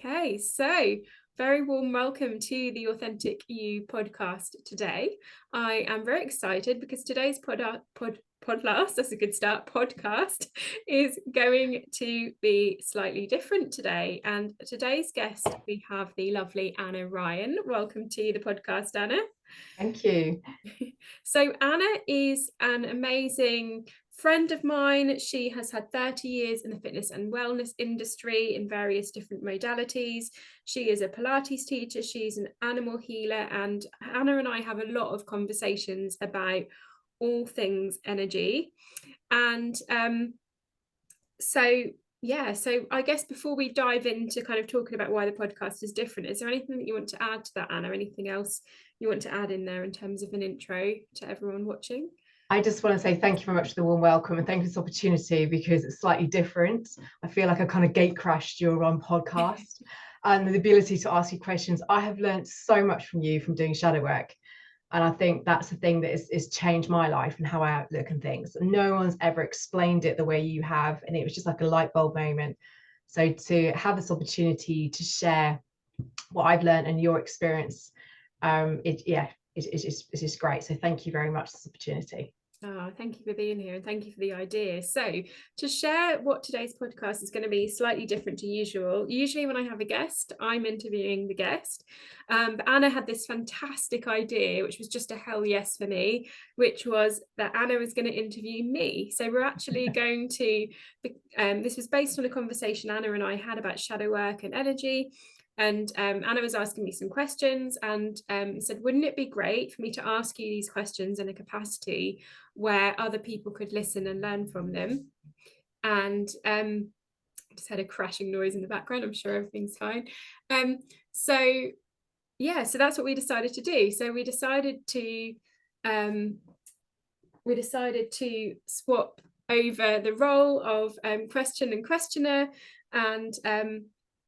Okay, so very warm welcome to the Authentic You podcast today. I am very excited because today's podcast, that's a good start, podcast is going to be slightly different today. And today's guest, we have the lovely Anna Ryan. Welcome to the podcast, Anna. Thank you. So Anna is an amazing friend of mine. She has had 30 years in the fitness and wellness industry in various different modalities. She is a Pilates teacher, she's an animal healer, and Anna and I have a lot of conversations about all things energy. And so I guess before we dive into kind of talking about why the podcast is different, is there anything that you want to add to that, Anna? Anything else you want to add in there in terms of an intro to everyone watching? I just want to say thank you very much for the warm welcome and thank you for this opportunity because it's slightly different. I feel like I kind of gate crashed your podcast and the ability to ask you questions. I have learned so much from you from doing shadow work. And I think that's the thing that is changed my life and how I outlook and things. No one's ever explained it the way you have. And it was just like a light bulb moment. So to have this opportunity to share what I've learned and your experience, it's just great. So thank you very much for this opportunity. Oh, thank you for being here and thank you for the idea. So to share what today's podcast is going to be slightly different to usual. Usually when I have a guest, I'm interviewing the guest. But Anna had this fantastic idea, which was just a hell yes for me, which was that Anna was going to interview me. So we're actually going to, this was based on a conversation Anna and I had about shadow work and energy. And Anna was asking me some questions and said, wouldn't it be great for me to ask you these questions in a capacity where other people could listen and learn from them? And I just had a crashing noise in the background. I'm sure everything's fine. So that's what we decided to do. So we decided to swap over the role of question and questioner, and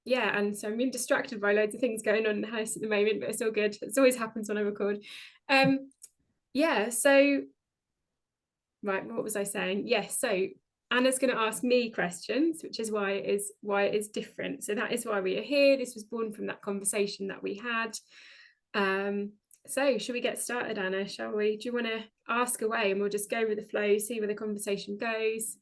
and so I'm being distracted by loads of things going on in the house at the moment, but it's all good. It always happens when I record. So right, what was I saying? Yes, so Anna's going to ask me questions, which is why it is different. So that is why we are here. This was born from that conversation that we had. So should we get started, Anna? Shall we? Do you want to ask away and we'll just go with the flow, see where the conversation goes?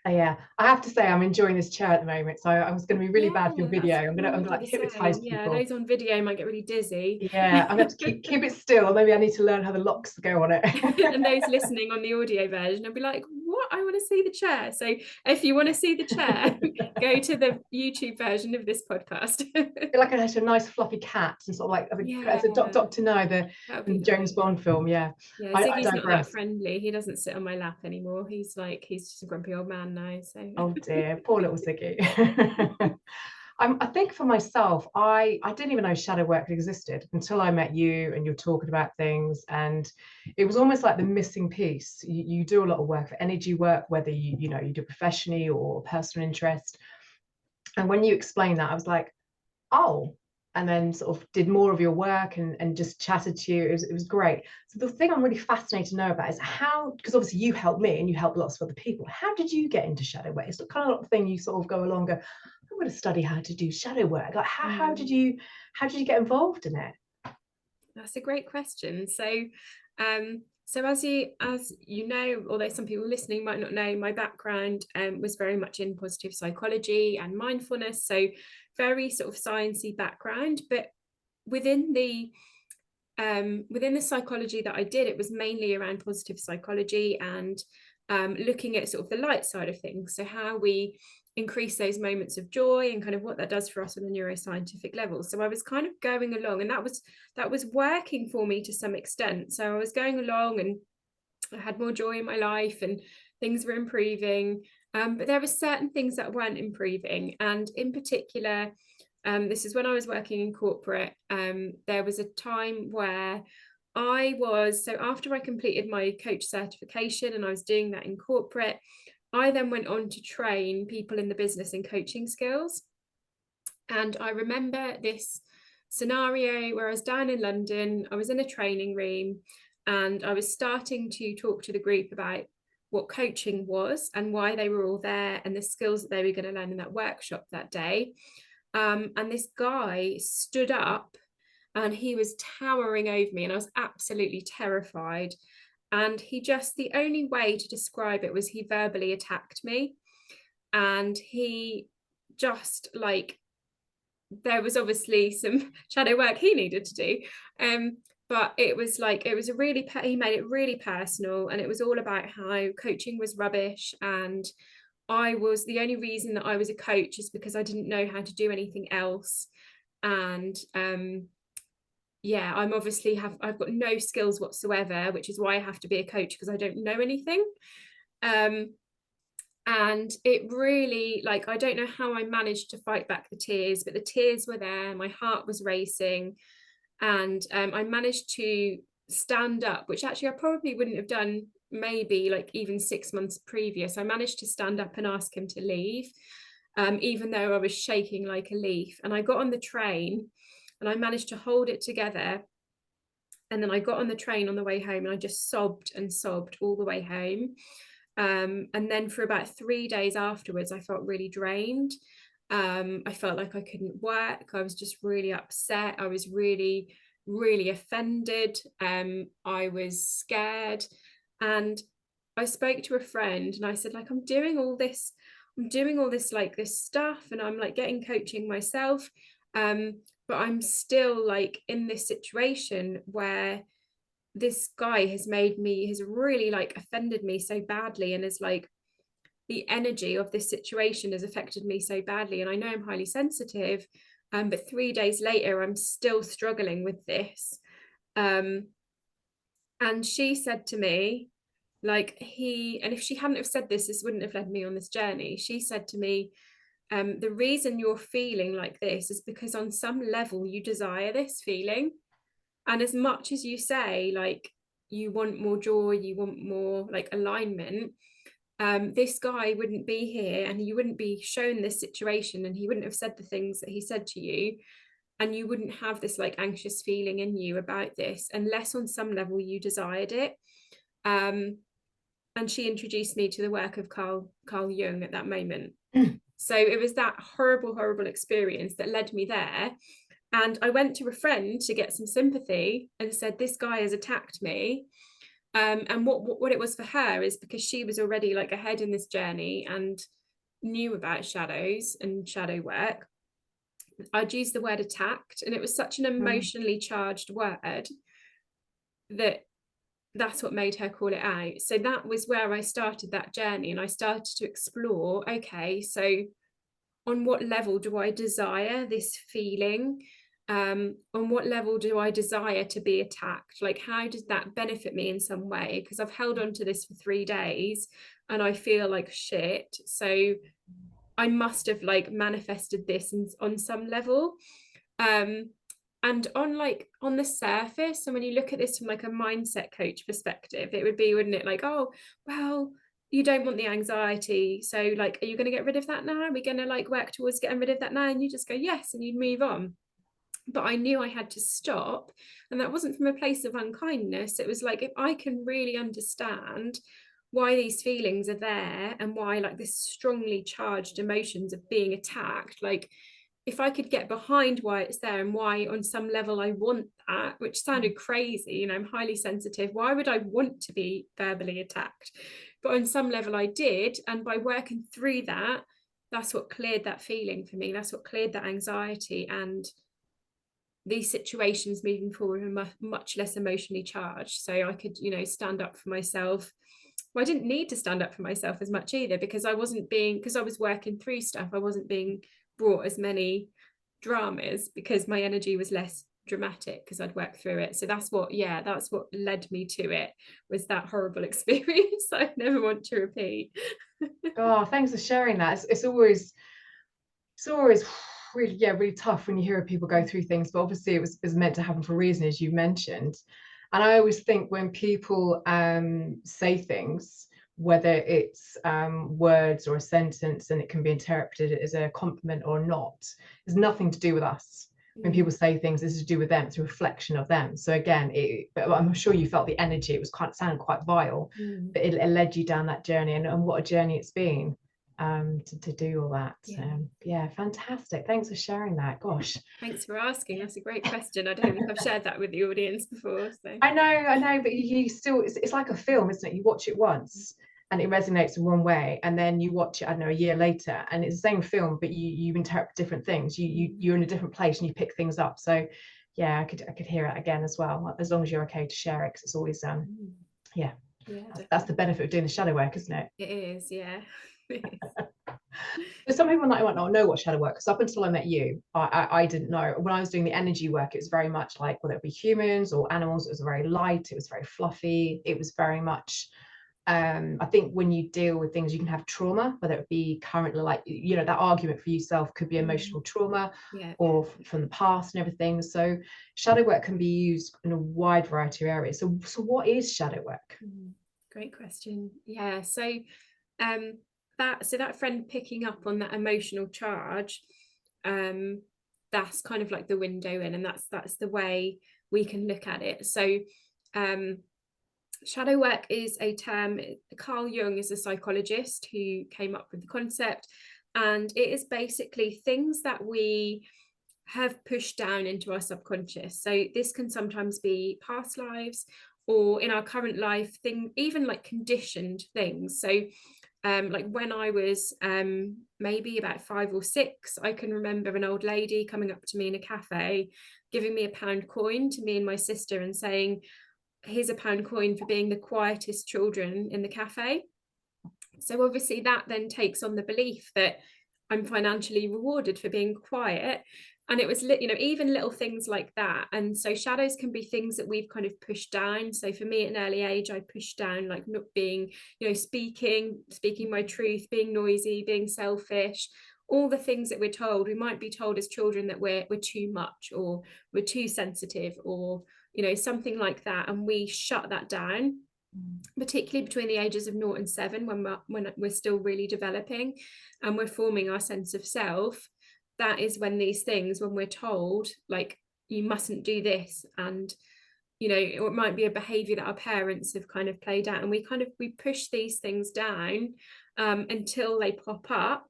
Yeah, I have to say I'm enjoying this chair at the moment, so I was going to be really bad for your video. I'm gonna like hypnotize people. Yeah, those on video might get really dizzy. Yeah, I'm going to keep it still, or maybe I need to learn how the locks go on it. And those listening on the audio version, I'll be like, what? I want to see the chair. So if you want to see the chair, go to the YouTube version of this podcast. I feel like I had a nice fluffy cat and sort of like as a Dr. No, the James Bond film. Yeah, Ziggy's not that friendly. He doesn't sit on my lap anymore. He's just a grumpy old man now. So oh dear, poor little Ziggy. I think for myself, I didn't even know shadow work existed until I met you and you're talking about things. And it was almost like the missing piece. You do a lot of work for energy work, whether you do professionally or personal interest. And when you explained that, I was like, oh, and then sort of did more of your work and just chatted to you. It was great. So the thing I'm really fascinated to know about is how, because obviously you helped me and you helped lots of other people. How did you get into shadow work? It's kind of a thing you sort of go along, go, I'm going to study how to do shadow work. Like how did you get involved in it? That's a great question. So as you know, although some people listening might not know, my background was very much in positive psychology and mindfulness. So very sort of sciencey background, but within the psychology that I did, it was mainly around positive psychology and looking at sort of the light side of things. So how we increase those moments of joy and kind of what that does for us on a neuroscientific level. So I was kind of going along, and that was working for me to some extent. So I was going along and I had more joy in my life and things were improving. But there were certain things that weren't improving. And in particular, this is when I was working in corporate. There was a time where after I completed my coach certification and I was doing that in corporate, I then went on to train people in the business in coaching skills. And I remember this scenario where I was down in London, I was in a training room, and I was starting to talk to the group about what coaching was and why they were all there and the skills that they were going to learn in that workshop that day. And this guy stood up and he was towering over me and I was absolutely terrified. And he just, the only way to describe it was he verbally attacked me. And he just like, there was obviously some shadow work he needed to do. But it was like, it was a really, he made it really personal. And it was all about how coaching was rubbish. And I was, the only reason that I was a coach is because I didn't know how to do anything else. And yeah, I'm obviously I've got no skills whatsoever, which is why I have to be a coach, because I don't know anything. And it really, like, I don't know how I managed to fight back the tears, but the tears were there, my heart was racing. And I managed to stand up, which actually I probably wouldn't have done maybe like even 6 months previous. I managed to stand up and ask him to leave, even though I was shaking like a leaf. And I got on the train and I managed to hold it together. And then I got on the train on the way home and I just sobbed and sobbed all the way home. And then for about 3 days afterwards, I felt really drained. I felt like I couldn't work. I was just really upset. I was really, really offended. I was scared. And I spoke to a friend and I said, like, I'm doing all this, like this stuff, and I'm like getting coaching myself. But I'm still like in this situation where this guy has really like offended me so badly, and is like, the energy of this situation has affected me so badly. And I know I'm highly sensitive, but 3 days later, I'm still struggling with this. And she said to me, like, and if she hadn't have said this wouldn't have led me on this journey. She said to me, the reason you're feeling like this is because on some level you desire this feeling. And as much as you say, like, you want more joy, you want more like alignment, this guy wouldn't be here and you wouldn't be shown this situation and he wouldn't have said the things that he said to you, and you wouldn't have this like anxious feeling in you about this unless on some level you desired it. And she introduced me to the work of Carl Jung at that moment. So it was that horrible experience that led me there. And I went to a friend to get some sympathy and said, this guy has attacked me. And what it was for her is because she was already like ahead in this journey and knew about shadows and shadow work. I'd used the word attacked, and it was such an emotionally charged word that that's what made her call it out. So that was where I started that journey, and I started to explore, okay, so on what level do I desire this feeling? On what level do I desire to be attacked? Like, how does that benefit me in some way? Because I've held on to this for 3 days and I feel like shit. So I must have like manifested this on some level. And on the surface, and when you look at this from like a mindset coach perspective, it would be, wouldn't it, like, oh, well, you don't want the anxiety, so like, are you going to get rid of that now? Are we going to like work towards getting rid of that now? And you just go yes, and you'd move on. But I knew I had to stop, and that wasn't from a place of unkindness. It was like, if I can really understand why these feelings are there and why like this strongly charged emotions of being attacked, like, if I could get behind why it's there and why on some level I want that, which sounded crazy, you know, I'm highly sensitive. Why would I want to be verbally attacked? But on some level I did. And by working through that, that's what cleared that feeling for me. That's what cleared that anxiety. And these situations moving forward are much less emotionally charged. So I could, you know, stand up for myself. Well, I didn't need to stand up for myself as much either, because I was working through stuff. I wasn't being brought as many dramas because my energy was less dramatic because I'd worked through it. So that's what led me to it, was that horrible experience I never want to repeat. Oh, thanks for sharing that. It's always really, really tough when you hear people go through things, but obviously it was meant to happen for a reason, as you mentioned. And I always think when people say things, whether it's words or a sentence, and it can be interpreted as a compliment or not, it's nothing to do with us. When people say things, this is to do with them. It's a reflection of them. So again, but I'm sure you felt the energy. It was sounded quite vile, but it led you down that journey, and what a journey it's been. to do all that. Yeah, fantastic. Thanks for sharing that. Gosh. Thanks for asking. That's a great question. I don't think I've shared that with the audience before. So I know, but you still, it's like a film, isn't it? You watch it once and it resonates in one way, and then you watch it, I don't know, a year later, and it's the same film, but you interpret different things. You're in a different place and you pick things up. So yeah, I could hear it again as well, as long as you're okay to share it, because it's always yeah, that's the benefit of doing the shadow work, isn't it? It is, yeah. But some people might not know what shadow work, because up until I met you, I didn't know. When I was doing the energy work, it was very much like, whether it be humans or animals, it was very light, it was very fluffy, it was very much I think when you deal with things, you can have trauma, whether it be currently, like, you know, that argument for yourself could be emotional trauma, or from the past and everything. So shadow work can be used in a wide variety of areas. So what is shadow work? Great question. Yeah, so that friend picking up on that emotional charge, that's kind of like the window in, and that's the way we can look at it. So shadow work is a term. Carl Jung is a psychologist who came up with the concept, and it is basically things that we have pushed down into our subconscious. So this can sometimes be past lives, or in our current life, even like conditioned things. So like when I was maybe about 5 or 6, I can remember an old lady coming up to me in a cafe, giving me a pound coin to me and my sister, and saying, here's a pound coin for being the quietest children in the cafe. So obviously that then takes on the belief that I'm financially rewarded for being quiet. And it was, even little things like that. And so shadows can be things that we've kind of pushed down. So for me at an early age, I pushed down like not being, speaking my truth, being noisy, being selfish, all the things that we're told. We might be told as children that we're too much, or we're too sensitive, or something like that, and we shut that down, particularly between the ages of 0 and 7, when we're still really developing and we're forming our sense of self. That is when these things, when we're told like, you mustn't do this, and or it might be a behavior that our parents have kind of played out, and we push these things down until they pop up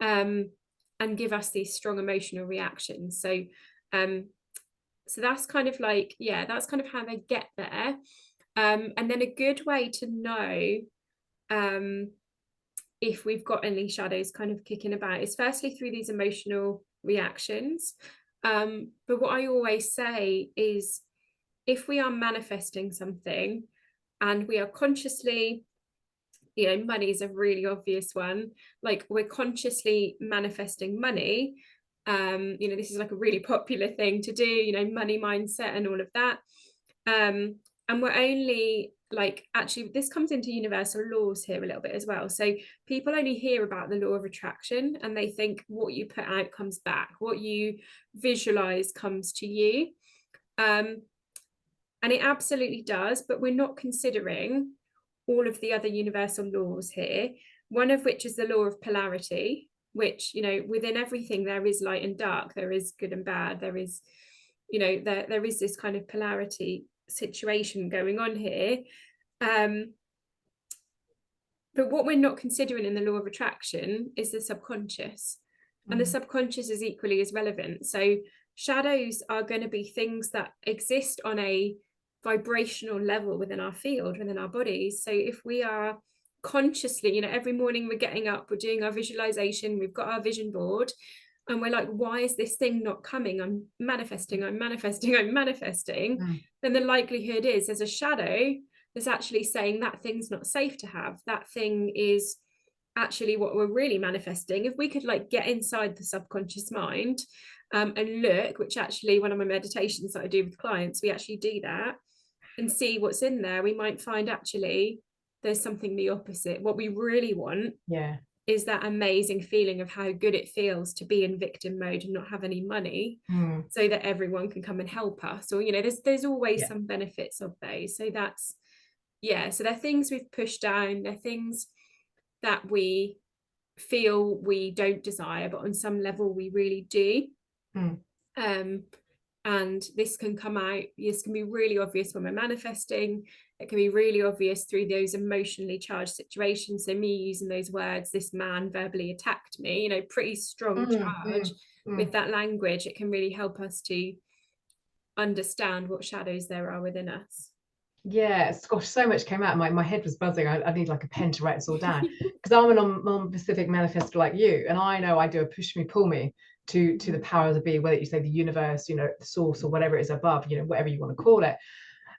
and give us these strong emotional reactions. So that's kind of like, that's kind of how they get there. And then a good way to know if we've got any shadows kind of kicking about is firstly through these emotional reactions. But what I always say is, if we are manifesting something and we are consciously, money is a really obvious one, like we're consciously manifesting money. This is like a really popular thing to do, money mindset and all of that. And we're only like, actually, this comes into universal laws here a little bit as well. So people only hear about the law of attraction and they think what you put out comes back, what you visualize comes to you. And it absolutely does, but we're not considering all of the other universal laws here, one of which is the law of polarity, which, within everything there is light and dark, there is good and bad, there is, there is this kind of polarity situation going on here. But what we're not considering in the law of attraction is the subconscious, and the subconscious is equally as relevant. So shadows are going to be things that exist on a vibrational level within our field, within our bodies. So if we are consciously, every morning we're getting up, we're doing our visualization, we've got our vision board, and we're like, why is this thing not coming? I'm manifesting. Then the likelihood is there's a shadow that's actually saying that thing's not safe to have. That thing is actually what we're really manifesting. If we could like get inside the subconscious mind and look, which actually one of my meditations that I do with clients, we actually do that and see what's in there, we might find actually there's something the opposite. What we really want is that amazing feeling of how good it feels to be in victim mode and not have any money, so that everyone can come and help us. Or, there's always some benefits of those. So that's, so they're things we've pushed down. They're things that we feel we don't desire, but on some level we really do. And this can come out, this can be really obvious when we're manifesting. It can be really obvious through those emotionally charged situations. So me using those words, this man verbally attacked me, you know, pretty strong charge. With that language, it can really help us to understand what shadows there are within us. Yes, gosh, so much came out. My head was buzzing. I need like a pen to write this all down, because I'm a non-specific manifestor like you, and I know I do a push me, pull me to the power of the be, whether you say the universe, you know, the source, or whatever it is above, you know, whatever you want to call it.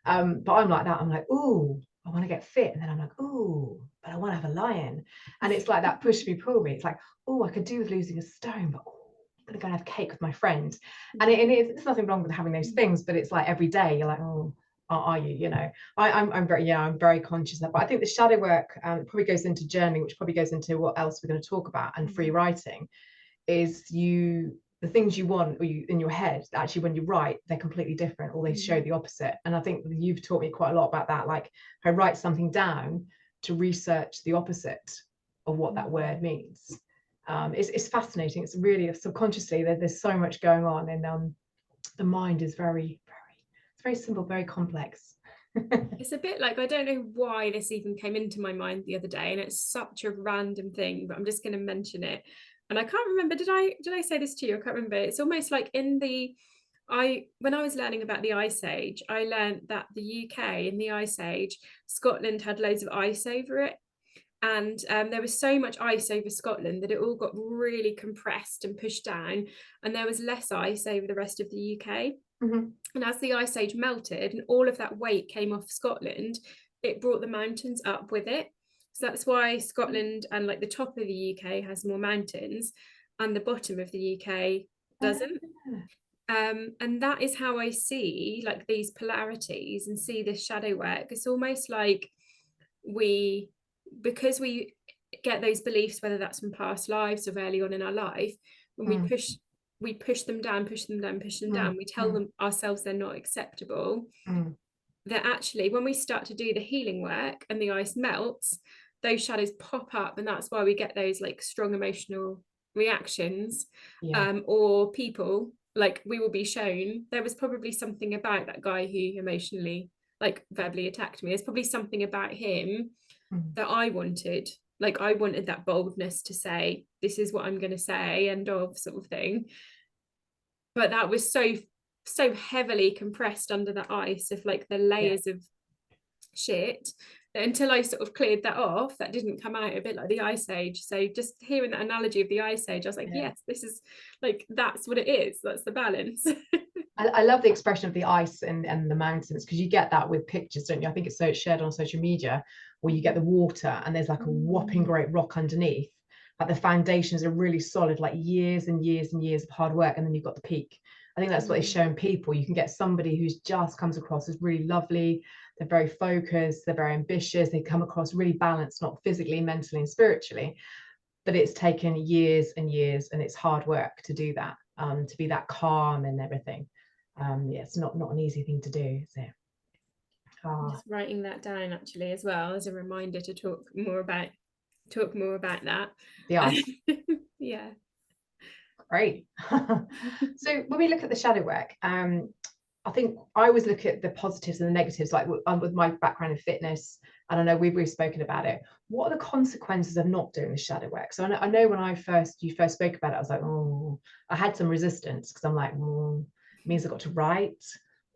But I'm like that. I'm like, ooh, I want to get fit, and then I'm like, ooh, but I want to have a lion, and it's like that push me, pull me. It's like, oh, I could do with losing a stone, but I'm gonna go and have cake with my friend, and it's nothing wrong with having those things, but it's like every day you're like, oh, are you, you know. I'm very, yeah, I'm very conscious of that. But I think the shadow work probably goes into journaling, which probably goes into what else we're going to talk about, and free writing, is the things you want, or you in your head, actually when you write, they're completely different, or they show the opposite. And I think you've taught me quite a lot about that. Like, I write something down to research the opposite of what that word means. It's fascinating. It's really subconsciously there's so much going on, and the mind is very, it's very simple, very complex. It's a bit like, I don't know why this even came into my mind the other day, and it's such a random thing, but I'm just going to mention it. And I can't remember, did I say this to you? I can't remember. It's almost like when I was learning about the Ice Age, I learned that the UK in the Ice Age, Scotland had loads of ice over it. And there was so much ice over Scotland that it all got really compressed and pushed down, and there was less ice over the rest of the UK. And as the Ice Age melted and all of that weight came off Scotland, it brought the mountains up with it. So that's why Scotland and like the top of the UK has more mountains and the bottom of the UK doesn't. And that is how I see like these polarities and see this shadow work. It's almost like because we get those beliefs, whether that's from past lives or early on in our life, when we push them down, we tell them ourselves they're not acceptable, that actually when we start to do the healing work and the ice melts, those shadows pop up, and that's why we get those like strong emotional reactions. Or people, like, we will be shown there was probably something about that guy who emotionally, like, verbally attacked me. There's probably something about him that I wanted. Like, I wanted that boldness to say, this is what I'm going to say, end of, sort of thing. But that was so heavily compressed under the ice of like the layers of shit, that until I sort of cleared that off, that didn't come out, a bit like the Ice Age. So just hearing that analogy of the Ice Age, I was like, yes, this is like, that's what it is. That's the balance. I love the expression of the ice and the mountains, because you get that with pictures, don't you? I think it's so shared on social media, where you get the water and there's like a whopping great rock underneath. Like the foundations are really solid, like years and years and years of hard work, and then you've got the peak. I think that's what they show in people. You can get somebody who's just comes across as really lovely, they're very focused, they're very ambitious, they come across really balanced, not physically, mentally, and spiritually. But it's taken years and years, and it's hard work to do that, to be that calm and everything. It's not an easy thing to do, is it? Just writing that down actually as well as a reminder to talk more about that. The ice. Yeah. Great. So when we look at the shadow work, I think I always look at the positives and the negatives, like with my background in fitness, and I know we've spoken about it. What are the consequences of not doing the shadow work? So I know when you first spoke about it, I was like, oh, I had some resistance, because I'm like, it means I've got to write.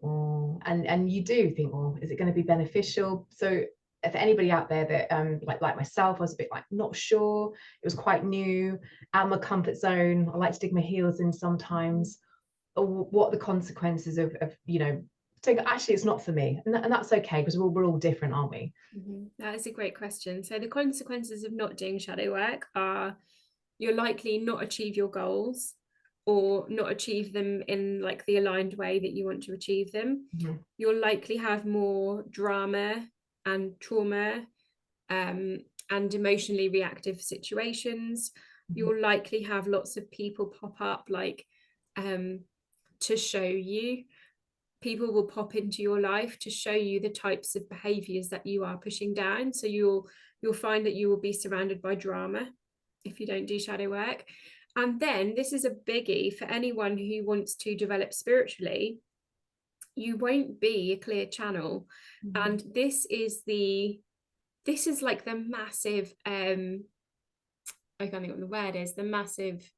And you do think, well, is it going to be beneficial? So if anybody out there that like myself, I was a bit like not sure. It was quite new, out of my comfort zone. I like to dig my heels in sometimes. What are the consequences of you know, saying actually it's not for me, and that's okay, because we're all different, aren't we? That is a great question. So the consequences of not doing shadow work are, you're likely not achieve your goals, or not achieve them in like the aligned way that you want to achieve them. You'll likely have more drama and trauma, and emotionally reactive situations. You'll likely have lots of people pop up, like, to show you. People will pop into your life to show you the types of behaviors that you are pushing down. So you'll find that you will be surrounded by drama if you don't do shadow work. And then this is a biggie for anyone who wants to develop spiritually. You won't be a clear channel. And this is like the massive I can't think what the word is, the massive,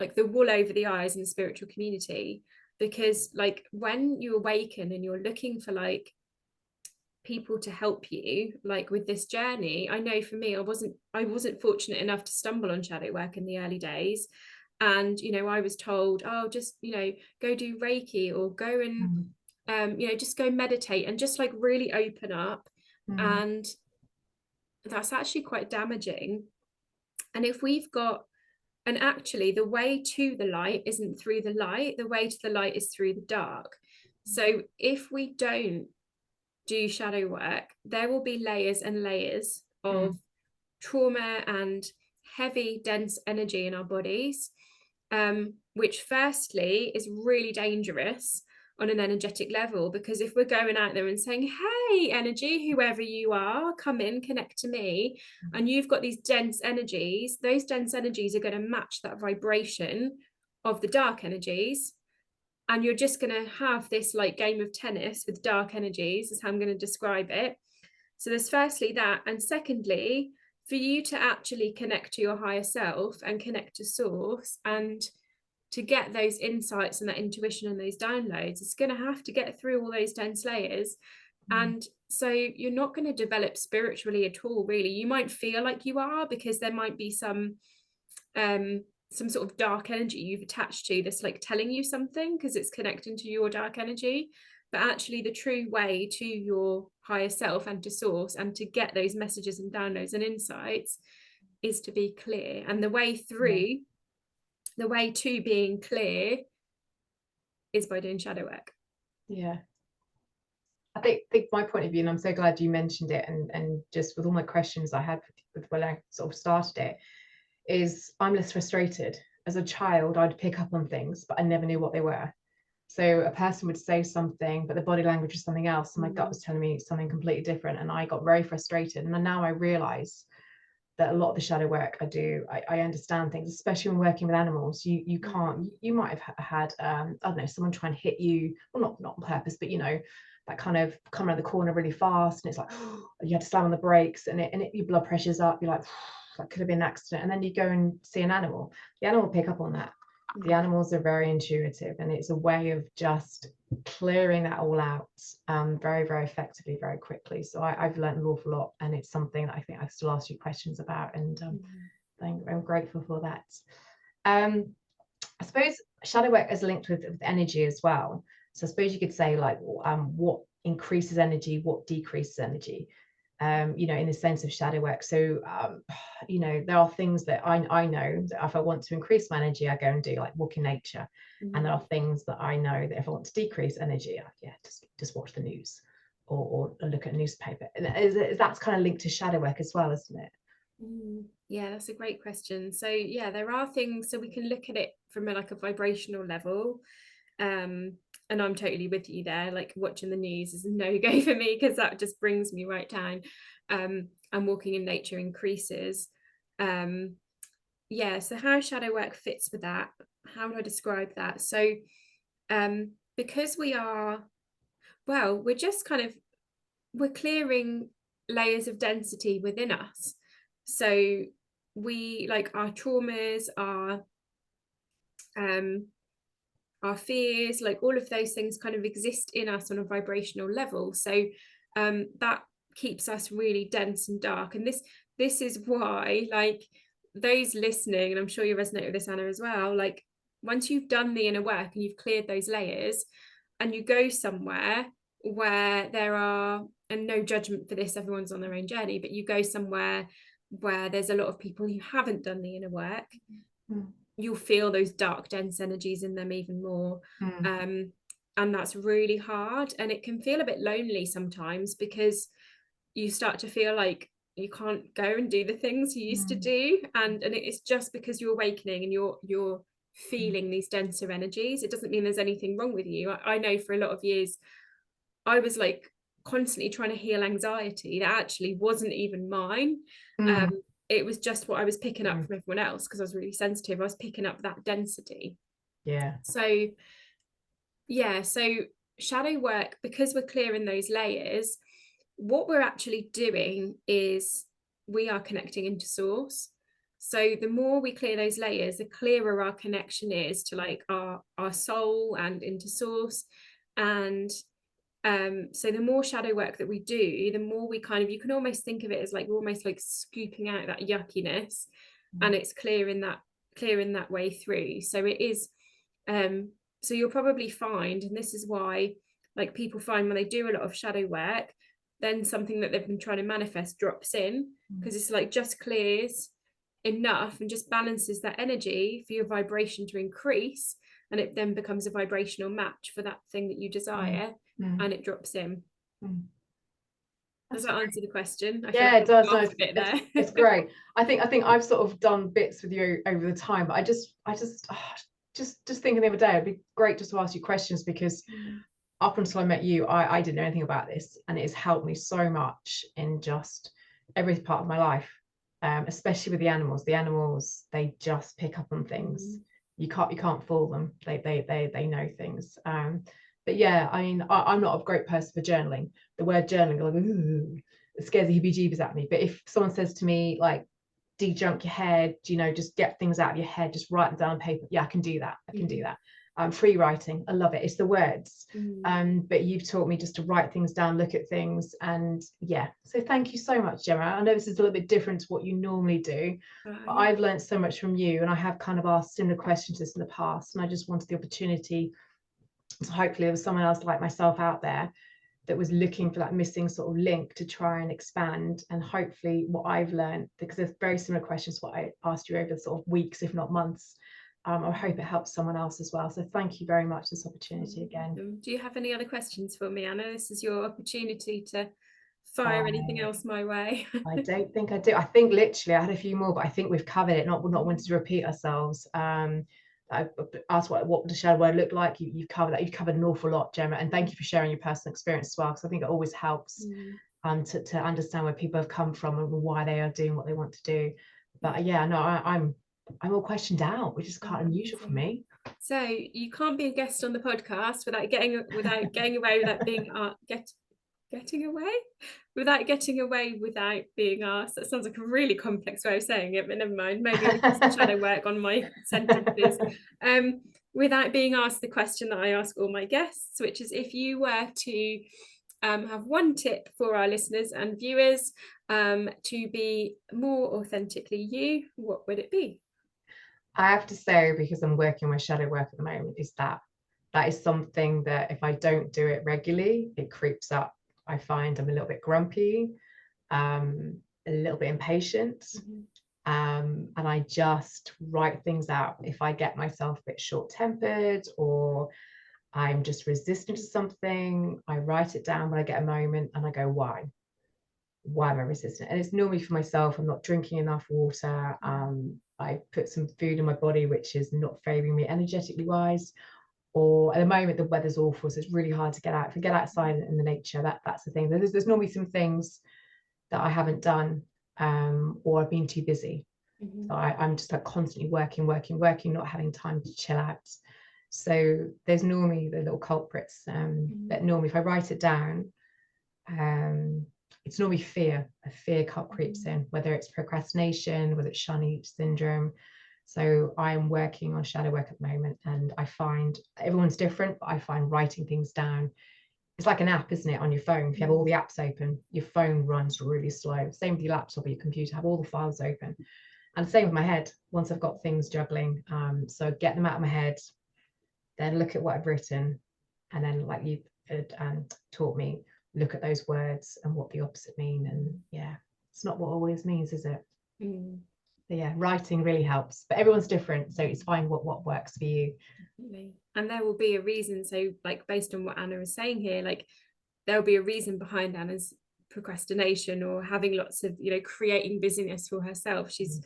like the wool over the eyes in the spiritual community. Because like when you awaken and you're looking for like people to help you like with this journey, I know for me, I wasn't fortunate enough to stumble on shadow work in the early days. And I was told, oh, just go do Reiki, or go and just go meditate and just like really open up. And that's actually quite damaging. And if we've got, and actually the way to the light isn't through the light, the way to the light is through the dark. So if we don't do shadow work, there will be layers and layers of trauma and heavy, dense energy in our bodies, which firstly is really dangerous on an energetic level, because if we're going out there and saying, hey, energy, whoever you are, come in, connect to me, and you've got these dense energies, those dense energies are going to match that vibration of the dark energies. And you're just going to have this like game of tennis with dark energies, is how I'm going to describe it. So there's firstly that. And secondly, for you to actually connect to your higher self and connect to source, and to get those insights and that intuition and those downloads, it's going to have to get through all those dense layers. And so you're not going to develop spiritually at all, really. You might feel like you are, because there might be some sort of dark energy you've attached to that's like telling you something, because it's connecting to your dark energy. But actually the true way to your higher self and to source and to get those messages and downloads and insights is to be clear. And the way through, the way to being clear is by doing shadow work. Yeah. I think my point of view, and I'm so glad you mentioned it, and just with all my questions I had with when I sort of started it, is I'm less frustrated. As a child, I'd pick up on things, but I never knew what they were. So a person would say something, but the body language was something else, and my gut was telling me something completely different, and I got very frustrated. And now I realize that a lot of the shadow work I do, I understand things, especially when working with animals. You can't, you might have had I don't know, someone try and hit you, well, not on purpose, but that kind of come around the corner really fast, and it's like you had to slam on the brakes, and your blood pressure's up, you're like, that could have been an accident. And then you go and see an animal, the animal will pick up on that. The animals are very intuitive, and it's a way of just clearing that all out very, very effectively, very quickly. So I've learned an awful lot, and it's something that I think I still ask you questions about, and I'm grateful for that. I suppose shadow work is linked with energy as well. So I suppose you could say like what increases energy, what decreases energy. In the sense of shadow work. So, there are things that I know that if I want to increase my energy, I go and do like walk in nature. And there are things that I know that if I want to decrease energy, just watch the news or look at a newspaper. That's kind of linked to shadow work as well, isn't it? Yeah, that's a great question. So yeah, there are things, so we can look at it from a vibrational level. And I'm totally with you there. Like watching the news is a no-go for me, because that just brings me right down. And walking in nature increases. So how shadow work fits with that, how would I describe that? So because we're just we're clearing layers of density within us. So we, like, our traumas, our fears, like all of those things kind of exist in us on a vibrational level. So that keeps us really dense and dark. And this is why, like, those listening, and I'm sure you resonate with this, Anna, as well, like once you've done the inner work and you've cleared those layers, and you go somewhere where there are, and no judgment for this, everyone's on their own journey, but you go somewhere where there's a lot of people who haven't done the inner work, you'll feel those dark, dense energies in them even more. And that's really hard, and it can feel a bit lonely sometimes, because you start to feel like you can't go and do the things you used to do, and it's just because you're awakening and you're feeling these denser energies. It doesn't mean there's anything wrong with you. I know for a lot of years I was like constantly trying to heal anxiety that actually wasn't even mine. it was just what I was picking up from everyone else, because I was really sensitive. I was picking up that density. Yeah. So yeah, so shadow work, because we're clearing those layers, what we're actually doing is we are connecting into source. So the more we clear those layers, the clearer our connection is to like our soul and into source. And so the more shadow work that we do, the more we kind of, you can almost think of it as like we're almost like scooping out that yuckiness, and it's clearing that way through. So it is so you'll probably find, and this is why like people find when they do a lot of shadow work, then something that they've been trying to manifest drops in, because it's like just clears enough and just balances that energy for your vibration to increase, and it then becomes a vibrational match for that thing that you desire, and it drops in. Does that answer the question? I feel Yeah, like it does. I'm off a bit there. It's great. I think I've sort of done bits with you over the time, but I just thinking the other day, it'd be great just to ask you questions, because up until I met you, I didn't know anything about this, and it has helped me so much in just every part of my life, especially with the animals. The animals, they just pick up on things. You can't fool them. They know things. But yeah, I mean, I'm not a great person for journaling. The word journaling, like, ooh, it scares the heebie-jeebies at me. But if someone says to me, like, de-junk your head, you know, just get things out of your head, just write them down on paper. Yeah, I can do that. I can do that. Free writing, I love it. It's the words. But you've taught me just to write things down, look at things, and yeah. So thank you so much, Gemma. I know this is a little bit different to what you normally do, but I've learned so much from you, and I have kind of asked similar questions to this in the past, and I just wanted the opportunity. So hopefully there was someone else like myself out there that was looking for that missing sort of link to try and expand. And hopefully what I've learned, because there's very similar questions to what I asked you over the sort of weeks, if not months, I hope it helps someone else as well. So thank you very much for this opportunity again. Do you have any other questions for me, Anna? This is your opportunity to fire anything else my way. I don't think I do. I think literally I had a few more, but I think we've covered it. Not wanting to repeat ourselves. I asked what the shadow word looked like. You've covered that. You've covered an awful lot, Gemma, and thank you for sharing your personal experience as well, because I think it always helps to understand where people have come from and why they are doing what they want to do. But yeah, no, I'm all questioned out, which is quite unusual for me. So you can't be a guest on the podcast without getting away without being getting away without being asked. That sounds like a really complex way of saying it, but never mind. Maybe we can shadow work on my sentences. Without being asked the question that I ask all my guests, which is, if you were to have one tip for our listeners and viewers to be more authentically you, what would it be? I have to say, because I'm working with shadow work at the moment, is that is something that if I don't do it regularly, it creeps up. I find I'm a little bit grumpy, a little bit impatient, and I just write things out. If I get myself a bit short-tempered, or I'm just resistant to something, I write it down when I get a moment, and I go, why am I resistant? And it's normally for myself. I'm not drinking enough water. I put some food in my body which is not favoring me energetically wise, or at the moment the weather's awful, so it's really hard to get out. If I get outside in the nature, that's the thing. There's normally some things that I haven't done, or I've been too busy. So I'm just like constantly working, not having time to chill out. So there's normally the little culprits, but normally if I write it down, it's normally fear. A fear creeps in, whether it's procrastination, whether it's shiny syndrome. So I'm working on shadow work at the moment, and I find everyone's different, but I find writing things down, it's like an app, isn't it, on your phone? If you have all the apps open, your phone runs really slow. Same with your laptop or your computer, have all the files open. And same with my head, once I've got things juggling. So get them out of my head, then look at what I've written, and then, like you taught me, look at those words and what the opposite mean. And yeah, it's not what always means, is it? But yeah, writing really helps, but everyone's different, so it's fine what works for you. Definitely. And there will be a reason. So like, based on what Anna is saying here, like there'll be a reason behind Anna's procrastination or having lots of, creating busyness for herself. She's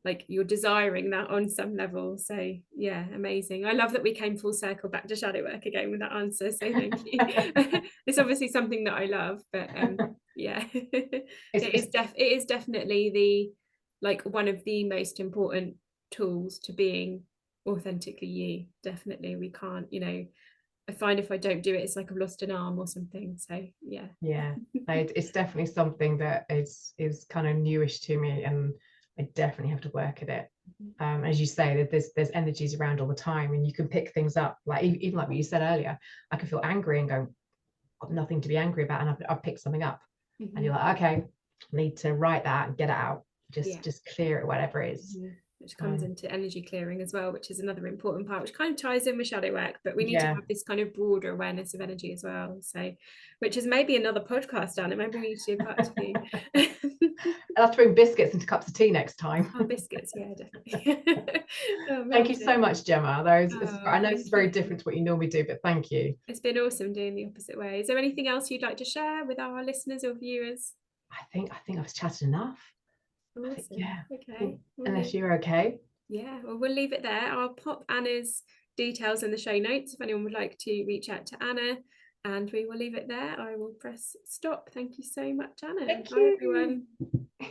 like, you're desiring that on some level. So yeah, amazing. I love that we came full circle back to shadow work again with that answer, so thank you. It's obviously something that I love, but yeah, it is definitely like one of the most important tools to being authentically you. Definitely, we can't, you know, I find if I don't do it, it's like I've lost an arm or something. So yeah. Yeah, it's definitely something that is kind of newish to me, and I definitely have to work at it. As you say, that there's energies around all the time, and you can pick things up. Like even like what you said earlier, I can feel angry and go, I've got nothing to be angry about, and I've picked something up, and you're like, okay, I need to write that and get it out, Yeah. just clear it, whatever it is. Which comes into energy clearing as well, which is another important part, which kind of ties in with shadow work, but we need to Yeah. have this kind of broader awareness of energy as well. So, which is maybe another podcast, Anna. Maybe we need to do part two. I'll have to bring biscuits into cups of tea next time. Oh, biscuits, yeah, definitely. Thank you so much, Gemma. I know this is very you. different to what you normally do, but thank you. It's been awesome doing the opposite way. Is there anything else you'd like to share with our listeners or viewers? I think I've chatted enough. Awesome. Yeah. Okay. Unless you're okay. Yeah, well, we'll leave it there. I'll pop Anna's details in the show notes if anyone would like to reach out to Anna, and we will leave it there. I will press stop. Thank you so much, Anna. Thank Bye, you. everyone.